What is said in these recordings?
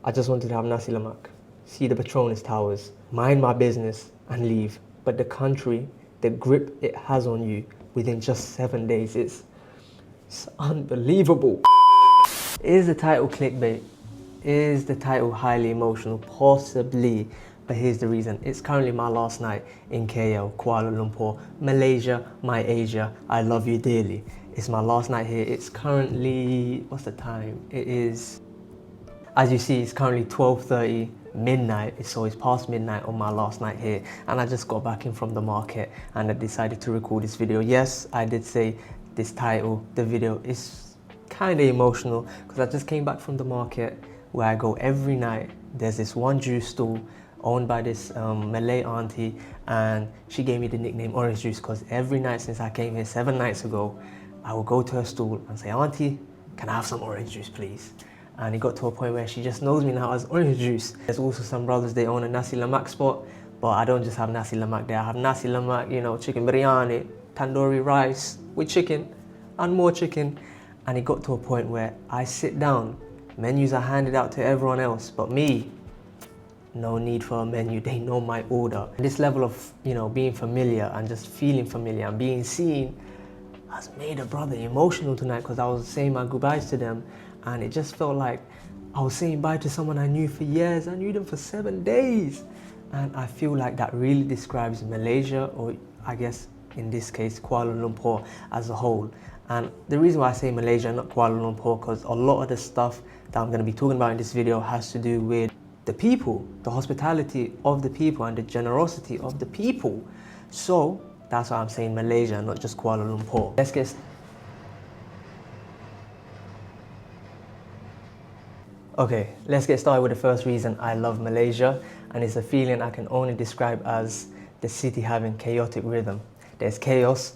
I just wanted to have nasi lemak, see the Petronas Towers, mind my business and leave. But the country, the grip it has on you within just 7 days, it's unbelievable. Is the title clickbait? Is the title highly emotional? Possibly, but here's the reason. It's currently my last night in KL, Kuala Lumpur, Malaysia, my Asia. I love you dearly. It's my last night here. It's currently, what's the time? It is, as you see, it's currently 12:30 midnight. So it's past midnight on my last night here, and I just got back in from the market and I decided to record this video. Yes, I did say this title, the video is kind of emotional because I just came back from the market where I go every night. There's this one juice stall owned by this Malay auntie, and she gave me the nickname Orange Juice because every night since I came here 7 nights ago, I would go to her stall and say, "Auntie, can I have some orange juice, please?" And it got to a point where she just knows me now as Orange Juice. There's also some brothers, they own a nasi lemak spot, but I don't just have nasi lemak there. I have nasi lemak, you know, chicken biryani, tandoori rice with chicken and more chicken. And it got to a point where I sit down, menus are handed out to everyone else, but me, no need for a menu, they know my order. This level of, you know, being familiar and just feeling familiar and being seen has made a brother emotional tonight because I was saying my goodbyes to them, and it just felt like I was saying bye to someone I knew for years. I knew them for 7 days. And I feel like that really describes Malaysia, or I guess in this case, Kuala Lumpur as a whole. And the reason why I say Malaysia, not Kuala Lumpur, because a lot of the stuff that I'm going to be talking about in this video has to do with the people, the hospitality of the people and the generosity of the people. So that's why I'm saying Malaysia, not just Kuala Lumpur. Let's get started with the first reason I love Malaysia, and it's a feeling I can only describe as the city having chaotic rhythm. There's chaos,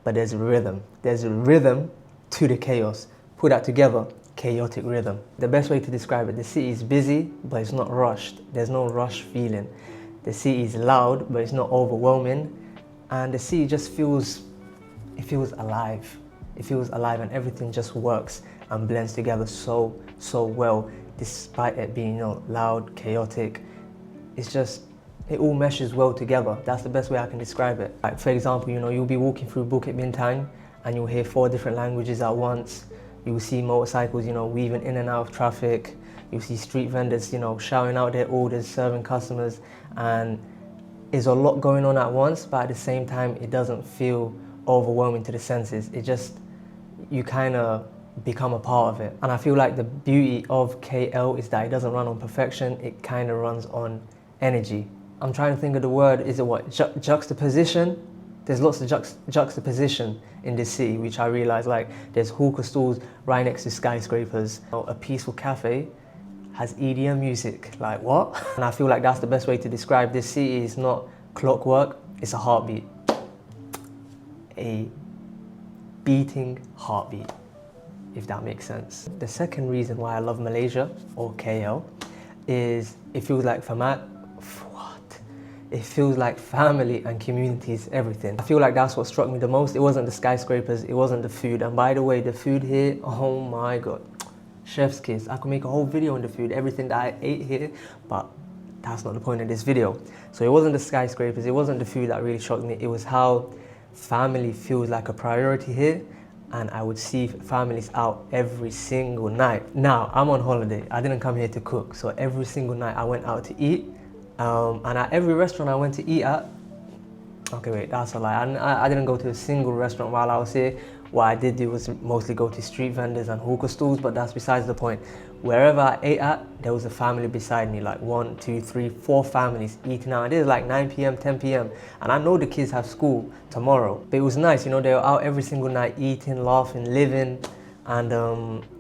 but there's rhythm. There's a rhythm to the chaos. Put that together, chaotic rhythm. The best way to describe it, the city is busy, but it's not rushed. There's no rush feeling. The city is loud, but it's not overwhelming. And the city just feels alive. It feels alive, and everything just works and blends together so well, despite it being, you know, loud, chaotic. It all meshes well together. That's the best way I can describe it. Like, for example, you know, you'll be walking through Bukit Bintang and you'll hear 4 different languages at once. You'll see motorcycles, you know, weaving in and out of traffic. You'll see street vendors, you know, shouting out their orders, serving customers, and there's a lot going on at once, but at the same time, it doesn't feel overwhelming to the senses. You kind of become a part of it. And I feel like the beauty of KL is that it doesn't run on perfection, it kind of runs on energy. I'm trying to think of the word, is it what? Juxtaposition? There's lots of juxtaposition in this city, which I realize, like there's hookah stalls right next to skyscrapers. A peaceful cafe has EDM music, like what? And I feel like that's the best way to describe this city. It's not clockwork, it's a heartbeat. A beating heartbeat, if that makes sense. The second reason why I love Malaysia, or KL, is it feels like It feels like family and community is everything. I feel like that's what struck me the most. It wasn't the skyscrapers, it wasn't the food. And by the way, the food here, oh my God, chef's kiss. I could make a whole video on the food, everything that I ate here, but that's not the point of this video. So it wasn't the skyscrapers, it wasn't the food that really shocked me. It was how family feels like a priority here. And I would see families out every single night. Now, I'm on holiday. I didn't come here to cook. So every single night I went out to eat. And at every restaurant I went to eat at, okay, wait, that's a lie. I didn't go to a single restaurant while I was here. What I did do was mostly go to street vendors and hookah stalls, but that's besides the point. Wherever I ate at, there was a family beside me, like 1, 2, 3, 4 families eating out. It is like 9 p.m., 10 p.m. And I know the kids have school tomorrow, but it was nice, you know, they were out every single night eating, laughing, living. And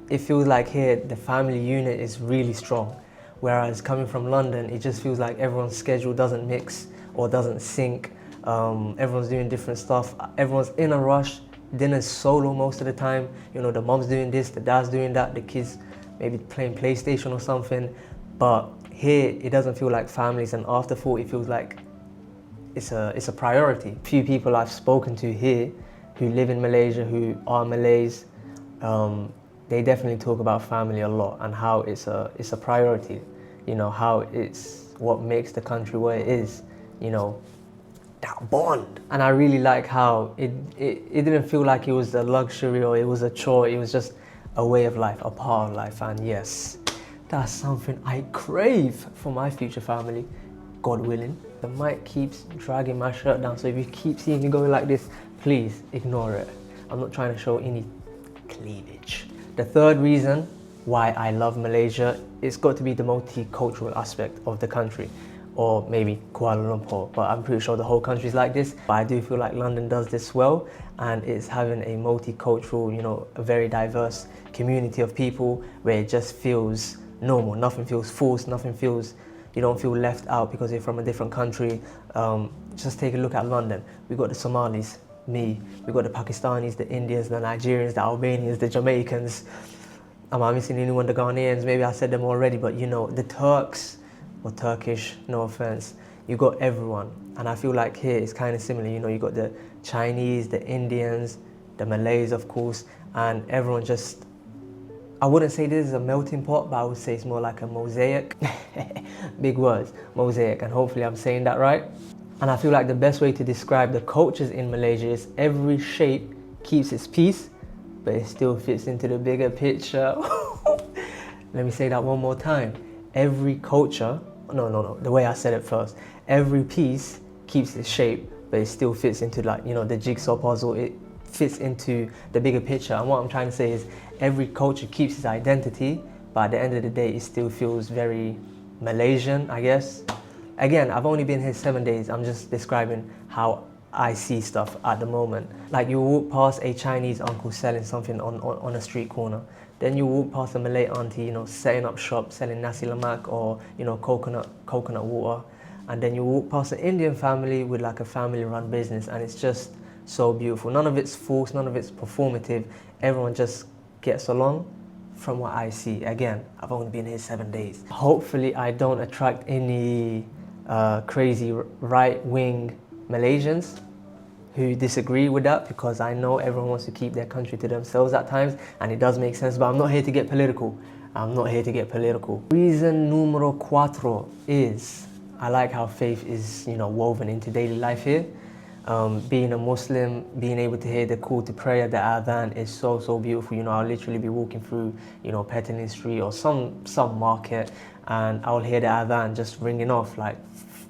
it feels like here, the family unit is really strong. Whereas coming from London, it just feels like everyone's schedule doesn't mix or doesn't sync. Everyone's doing different stuff. Everyone's in a rush. Dinner's solo most of the time. You know, the mom's doing this, the dad's doing that, the kids maybe playing PlayStation or something. But here, it doesn't feel like families, and after 40, it feels like it's a priority. Few people I've spoken to here who live in Malaysia, who are Malays, they definitely talk about family a lot and how it's a priority, you know, how it's what makes the country what it is, you know, that bond. And I really like how it didn't feel like it was a luxury or it was a chore. It was just a way of life, a part of life. And yes, that's something I crave for my future family, God willing. The mic keeps dragging my shirt down, so if you keep seeing me going like this, please ignore it. I'm not trying to show any cleavage. The third reason why I love Malaysia, it's got to be the multicultural aspect of the country, or maybe Kuala Lumpur, but I'm pretty sure the whole country's like this. But I do feel like London does this well, and it's having a multicultural, you know, a very diverse community of people where it just feels normal. Nothing feels forced, nothing feels, you don't feel left out because you're from a different country. Just take a look at London. We got the Somalis, me. We got the Pakistanis, the Indians, the Nigerians, the Albanians, the Jamaicans. Am I missing anyone? The Ghanaians? Maybe I said them already, but you know, the Turks, or Turkish, no offense. You got everyone. And I feel like here it's kind of similar. You know, you got the Chinese, the Indians, the Malays, of course, and everyone just, I wouldn't say this is a melting pot, but I would say it's more like a mosaic. Big words, mosaic, and hopefully I'm saying that right. And I feel like the best way to describe the cultures in Malaysia is every shape keeps its piece, but it still fits into the bigger picture. Let me say that one more time. Every culture, no, the way I said it first. Every piece keeps its shape, but it still fits into, like, you know, the jigsaw puzzle. It fits into the bigger picture. And what I'm trying to say is every culture keeps its identity, but at the end of the day, it still feels very Malaysian, I guess. Again, I've only been here 7 days. I'm just describing how I see stuff at the moment. Like, you walk past a Chinese uncle selling something on a street corner. Then you walk past a Malay auntie, you know, setting up shop, selling nasi lemak or, you know, coconut water. And then you walk past an Indian family with like a family-run business, and it's just so beautiful. None of it's forced, none of it's performative. Everyone just gets along from what I see. Again, I've only been here 7 days. Hopefully I don't attract any crazy right-wing Malaysians who disagree with that, because I know everyone wants to keep their country to themselves at times, and it does make sense, but I'm not here to get political. I'm not here to get political. Reason numero cuatro is, I like how faith is, you know, woven into daily life here. Being a Muslim, being able to hear the call to prayer, the adhan, is so beautiful. You know, I'll literally be walking through, you know, Petalin Street or some market, and I'll hear the adhan just ringing off, like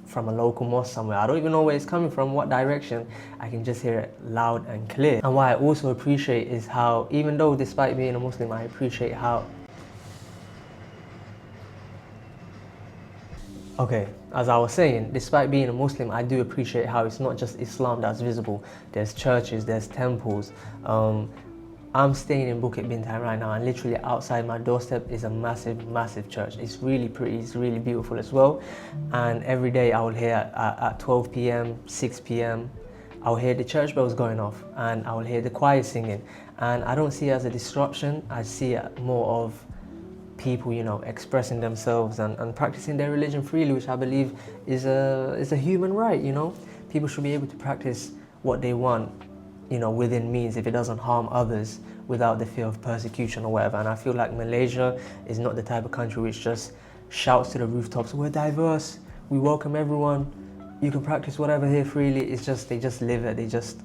from a local mosque somewhere. I don't even know where it's coming from, what direction. I can just hear it loud and clear. And what I also appreciate is how, even though despite being a Muslim, I appreciate how, okay, as I was saying, despite being a Muslim, I do appreciate how it's not just Islam that's visible. There's churches, there's temples. I'm staying in Bukit Bintang right now, and literally outside my doorstep is a massive church. It's really pretty, it's really beautiful as well. And every day I will hear at 12 p.m, 6 p.m, I'll hear the church bells going off, and I will hear the choir singing. And I don't see it as a disruption. I see it more of people, you know, expressing themselves and practicing their religion freely, which I believe is a human right, you know. People should be able to practice what they want, you know, within means, if it doesn't harm others, without the fear of persecution or whatever. And I feel like Malaysia is not the type of country which just shouts to the rooftops, we're diverse, we welcome everyone, you can practice whatever here freely. It's just, they just live it, they just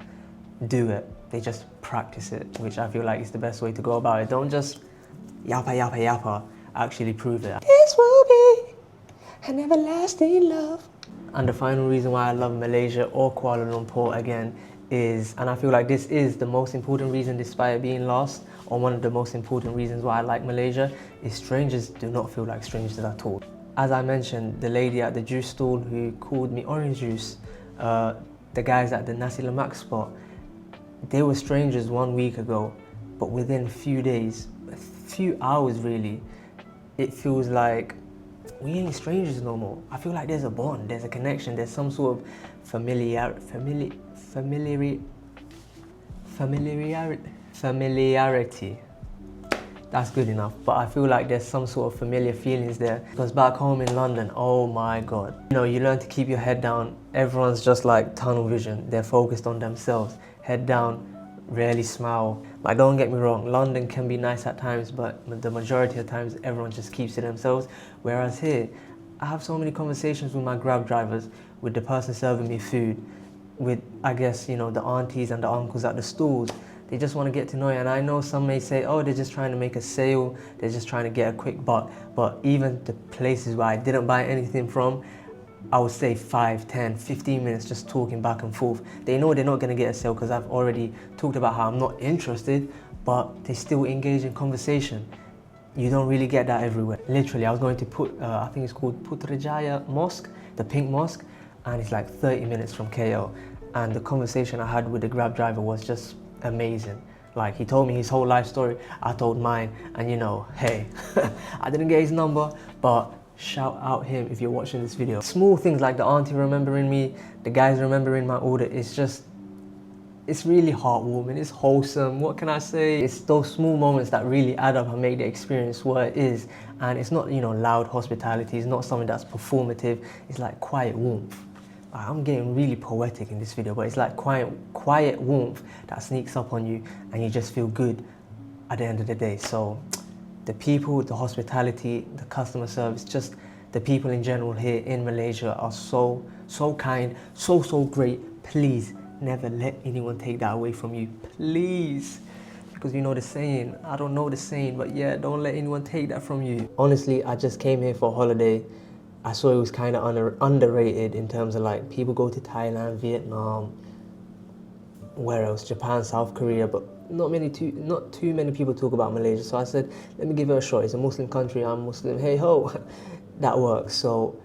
do it, they just practice it, which I feel like is the best way to go about it. Don't just yappa, actually prove it. This will be an everlasting love. And the final reason why I love Malaysia or Kuala Lumpur again is, and I feel like this is the most important reason despite it being lost, or one of the most important reasons why I like Malaysia, is strangers do not feel like strangers at all. As I mentioned, the lady at the juice stall who called me orange juice, the guys at the nasi lemak spot, they were strangers 1 week ago, but within a few days, a few hours really, it feels like we ain't strangers no more. I feel like there's a bond, there's a connection, there's some sort of familiarity. That's good enough, but I feel like there's some sort of familiar feelings there. Because back home in London, oh my God. You know, you learn to keep your head down. Everyone's just like tunnel vision. They're focused on themselves. Head down, rarely smile. Like, don't get me wrong, London can be nice at times, but the majority of times everyone just keeps to themselves. Whereas here, I have so many conversations with my Grab drivers, with the person serving me food, with, I guess, you know, the aunties and the uncles at the stalls. They just want to get to know you. And I know some may say, oh, they're just trying to make a sale, they're just trying to get a quick buck. But even the places where I didn't buy anything from, I would say 5, 10, 15 minutes just talking back and forth. They know they're not going to get a sale because I've already talked about how I'm not interested, but they still engage in conversation. You don't really get that everywhere. Literally, I was going to I think it's called Putrajaya Mosque, the pink mosque, and it's like 30 minutes from KL. And the conversation I had with the Grab driver was just amazing. Like, he told me his whole life story, I told mine, and you know, hey, I didn't get his number, but shout out him if you're watching this video. Small things like the auntie remembering me, the guys remembering my order, it's really heartwarming, it's wholesome, what can I say? It's those small moments that really add up and make the experience what it is. And it's not, you know, loud hospitality, it's not something that's performative, it's like quiet warmth. I'm getting really poetic in this video, but it's like quiet warmth that sneaks up on you and you just feel good at the end of the day. So the people, the hospitality, the customer service, just the people in general here in Malaysia are so kind, so great. Please never let anyone take that away from you, please. Because you know the saying, I don't know the saying, but yeah, don't let anyone take that from you. Honestly, I just came here for a holiday. I saw it was kind of underrated in terms of, like, people go to Thailand, Vietnam, where else? Japan, South Korea, but not too many people talk about Malaysia. So I said, let me give it a shot. It's a Muslim country, I'm Muslim, hey ho, that works. So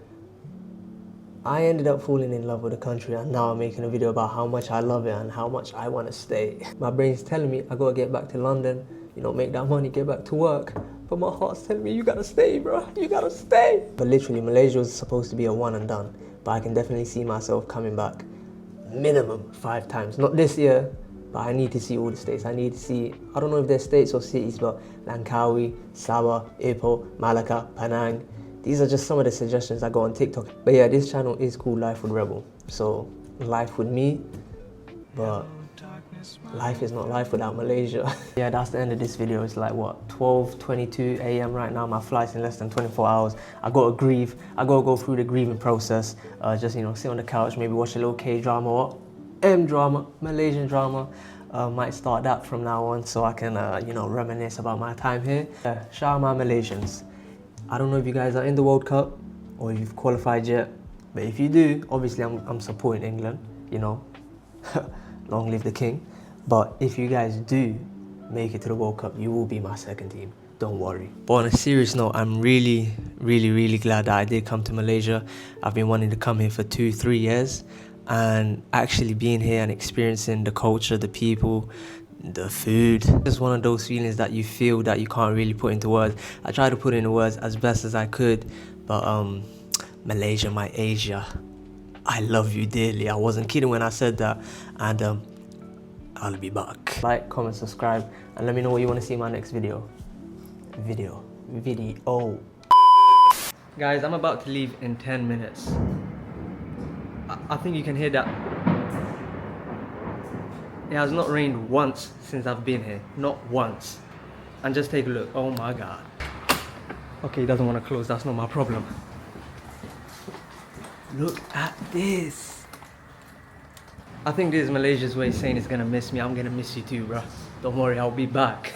I ended up falling in love with the country, and now I'm making a video about how much I love it and how much I want to stay. My brain's telling me I gotta get back to London, you know, make that money, get back to work. But my heart's telling me, you gotta stay, bro. You gotta stay. But literally, Malaysia was supposed to be a one and done. But I can definitely see myself coming back minimum 5 times. Not this year, but I need to see all the states. I need to see, I don't know if they're states or cities, but Langkawi, Sabah, Ipoh, Malacca, Penang. These are just some of the suggestions I got on TikTok. But yeah, this channel is called Life with Rebel. So, life with me, but life is not life without Malaysia. Yeah, that's the end of this video. It's like, what, 12:22 a.m. right now. My flight's in less than 24 hours. I gotta grieve. I gotta go through the grieving process. Just, you know, sit on the couch, maybe watch a little K-drama or M-drama, Malaysian drama. Might start that from now on so I can, you know, reminisce about my time here. Shout out my Malaysians. I don't know if you guys are in the World Cup or if you've qualified yet, but if you do, obviously I'm supporting England, you know. Long live the king. But if you guys do make it to the World Cup, you will be my second team. Don't worry. But on a serious note, I'm really glad that I did come to Malaysia. I've been wanting to come here for 2-3 years, and actually being here and experiencing the culture, the people, the food. It's one of those feelings that you feel that you can't really put into words. I tried to put it into words as best as I could, but Malaysia, my Asia, I love you dearly. I wasn't kidding when I said that. And I'll be back. Like, comment, subscribe, and let me know what you want to see in my next video. Guys, I'm about to leave in 10 minutes. I think you can hear that. It has not rained once since I've been here. Not once. And just take a look. Oh my God. Okay, he doesn't want to close. That's not my problem. Look at this. I think this is Malaysia's way of saying it's gonna miss me. I'm gonna miss you too, bro. Don't worry, I'll be back.